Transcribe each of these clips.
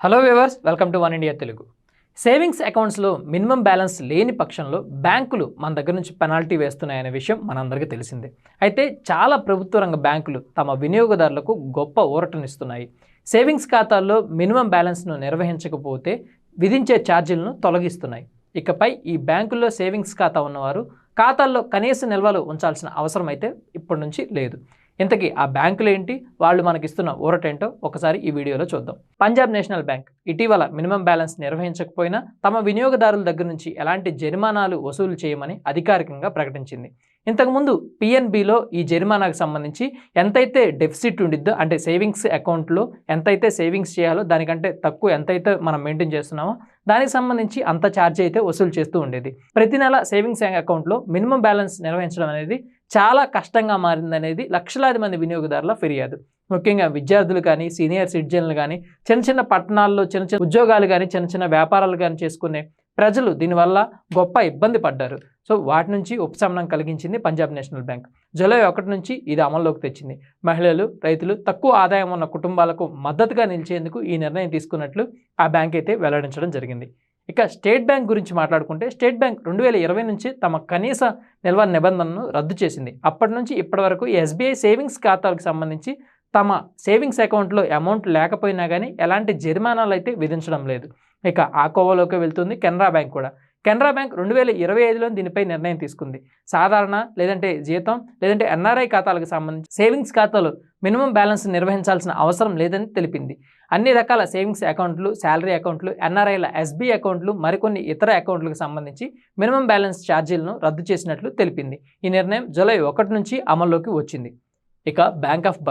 Hello viewers, welcome to one India Telugu. Savings అకౌంట్స్లో minimum balance లేని పక్షంలో బ్యాంకులు మన దగ్గర నుంచి పెనాల్టీ వేస్తున్నాయనే విషయం మనందరికీ తెలిసిందే. అయితే చాలా ప్రభుత్వ రంగ బ్యాంకులు తమ వినియోగదారులకు గొప్ప ఊరటనిస్తున్నాయి. సేవింగ్స్ ఖాతాల్లో మినిమం బ్యాలెన్స్ను నిర్వహించకపోతే విధించే ఛార్జీలను తొలగిస్తున్నాయి. ఇకపై ఈ బ్యాంకుల్లో సేవింగ్స్ ఖాతా ఉన్నవారు ఖాతాల్లో కనీస నిల్వలు ఉంచాల్సిన అవసరం అయితే ఇప్పటి నుంచి లేదు. ఇంతకీ ఆ బ్యాంకులు ఏంటి, వాళ్ళు మనకిస్తున్న ఊరటేంటో ఒకసారి ఈ వీడియోలో చూద్దాం. పంజాబ్ నేషనల్ బ్యాంక్ ఇటీవల మినిమం బ్యాలెన్స్ నిర్వహించకపోయినా తమ వినియోగదారుల దగ్గర నుంచి ఎలాంటి జరిమానాలు వసూలు చేయమని అధికారికంగా ప్రకటించింది. ఇంతకుముందు పిఎన్బిలో ఈ జరిమానాకు సంబంధించి ఎంతైతే డెఫిసిట్ ఉండిద్దో, అంటే సేవింగ్స్ అకౌంట్లో ఎంతైతే సేవింగ్స్ చేయాలో దానికంటే తక్కువ ఎంతైతే మనం మెయింటైన్ చేస్తున్నామో దానికి సంబంధించి అంత ఛార్జ్ అయితే వసూలు చేస్తూ ఉండేది. ప్రతి నెల సేవింగ్స్ అకౌంట్లో మినిమం బ్యాలెన్స్ నిర్వహించడం అనేది చాలా కష్టంగా మారిందనేది లక్షలాది మంది వినియోగదారుల ఫిర్యాదు. ముఖ్యంగా విద్యార్థులు కానీ, సీనియర్ సిటిజన్లు కానీ, చిన్న చిన్న పట్టణాల్లో చిన్న చిన్న ఉద్యోగాలు కానీ, చిన్న చిన్న వ్యాపారాలు కానీ చేసుకునే ప్రజలు దీనివల్ల గొప్ప ఇబ్బంది పడ్డారు. సో వాటి నుంచి ఉపశమనం కలిగించింది పంజాబ్ నేషనల్ బ్యాంక్. జూలై 1 నుంచి ఇది అమల్లోకి తెచ్చింది. మహిళలు, రైతులు, తక్కువ ఆదాయం ఉన్న కుటుంబాలకు మద్దతుగా నిలిచేందుకు ఈ నిర్ణయం తీసుకున్నట్లు ఆ బ్యాంక్ అయితే వెల్లడించడం జరిగింది. ఇక స్టేట్ బ్యాంక్ గురించి మాట్లాడుకుంటే, స్టేట్ బ్యాంక్ 2020 నుంచి తమ కనీస నిల్వ నిబంధనను రద్దు చేసింది. అప్పటి నుంచి ఇప్పటి వరకు ఎస్బీఐ సేవింగ్స్ ఖాతాలకు సంబంధించి తమ సేవింగ్స్ అకౌంట్లో అమౌంట్ లేకపోయినా కానీ ఎలాంటి జరిమానాలు అయితే విధించడం లేదు. ఇక ఆ కోవలోకి వెళ్తుంది కెనరా బ్యాంక్ కూడా. కెనరా బ్యాంక్ 2025లో దీనిపై నిర్ణయం తీసుకుంది. సాధారణ లేదంటే జీతం లేదంటే ఎన్ఆర్ఐ ఖాతాలకు సంబంధించి సేవింగ్స్ ఖాతాలో మినిమం బ్యాలెన్స్ నిర్వహించాల్సిన అవసరం లేదని తెలిపింది. అన్ని రకాల సేవింగ్స్ అకౌంట్లు, శాలరీ అకౌంట్లు, ఎన్ఆర్ఐల ఎస్బీ అకౌంట్లు, మరికొన్ని ఇతర అకౌంట్లకు సంబంధించి మినిమం బ్యాలెన్స్ ఛార్జీలను రద్దు చేసినట్లు తెలిపింది. ఈ నిర్ణయం జూలై 1 నుంచి అమల్లోకి వచ్చింది. ఇక బ్యాంక్ ఆఫ్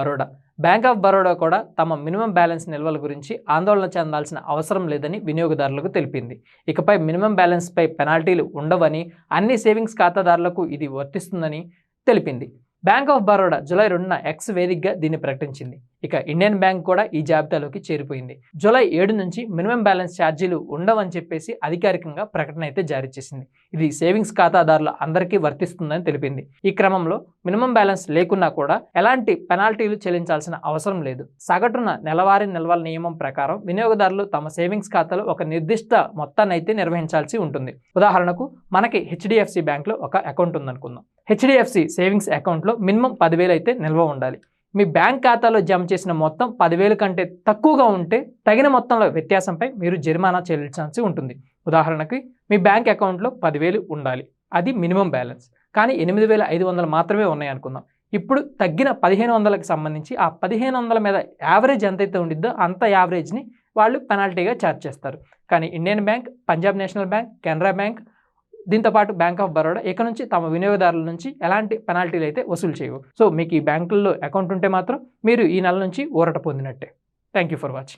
బరోడా కూడా తమ మినిమం బ్యాలెన్స్ నిల్వల గురించి ఆందోళన చెందాల్సిన అవసరం లేదని వినియోగదారులకు తెలిపింది. ఇకపై మినిమం బ్యాలెన్స్పై పెనాల్టీలు ఉండవని, అన్ని సేవింగ్స్ ఖాతాదారులకు ఇది వర్తిస్తుందని తెలిపింది. బ్యాంక్ ఆఫ్ బరోడా జూలై 2న ఎక్స్ వేదికగా దీన్ని ప్రకటించింది. ఇక ఇండియన్ బ్యాంక్ కూడా ఈ జాబితాలోకి చేరిపోయింది. జూలై 7 నుంచి మినిమం బ్యాలెన్స్ ఛార్జీలు ఉండవని చెప్పేసి అధికారికంగా ప్రకటన అయితే జారీ చేసింది. ఇది సేవింగ్స్ ఖాతాదారుల అందరికీ వర్తిస్తుందని తెలిపింది. ఈ క్రమంలో మినిమం బ్యాలెన్స్ లేకున్నా కూడా ఎలాంటి పెనాల్టీలు చెల్లించాల్సిన అవసరం లేదు. సగటున నెలవారీ నిల్వల నియమం ప్రకారం వినియోగదారులు తమ సేవింగ్స్ ఖాతాలో ఒక నిర్దిష్ట మొత్తాన్ని అయితే నిర్వహించాల్సి ఉంటుంది. ఉదాహరణకు మనకి హెచ్డిఎఫ్సి బ్యాంక్లో ఒక అకౌంట్ ఉందనుకుందాం. హెచ్డిఎఫ్సి సేవింగ్స్ అకౌంట్లో మినిమం 10,000 అయితే నిల్వ ఉండాలి. మీ బ్యాంక్ ఖాతాలో జమ చేసిన మొత్తం 10,000 కంటే తక్కువగా ఉంటే తగిన మొత్తంలో వ్యత్యాసంపై మీరు జరిమానా చెల్లించాల్సి ఉంటుంది. ఉదాహరణకి మీ బ్యాంక్ అకౌంట్లో 10,000 ఉండాలి, అది మినిమం బ్యాలెన్స్. కానీ 8,500 మాత్రమే ఉన్నాయి అనుకుందాం. ఇప్పుడు తగ్గిన 1,500కి సంబంధించి ఆ 1,500 మీద యావరేజ్ ఎంతైతే ఉండిద్దో అంత యావరేజ్ని వాళ్ళు పెనాల్టీగా ఛార్జ్ చేస్తారు. కానీ Indian bank, Punjab national bank, Canara bank, దీంతోపాటు బ్యాంక్ ఆఫ్ బరోడా ఇక నుంచి తమ వినియోగదారుల నుంచి ఎలాంటి పెనాల్టీలు అయితే వసూలు చేయవు. సో మీకు ఈ బ్యాంకుల్లో అకౌంట్ ఉంటే మాత్రం మీరు ఈ నెల నుంచి ఊరట పొందినట్టే. Thank you for watching.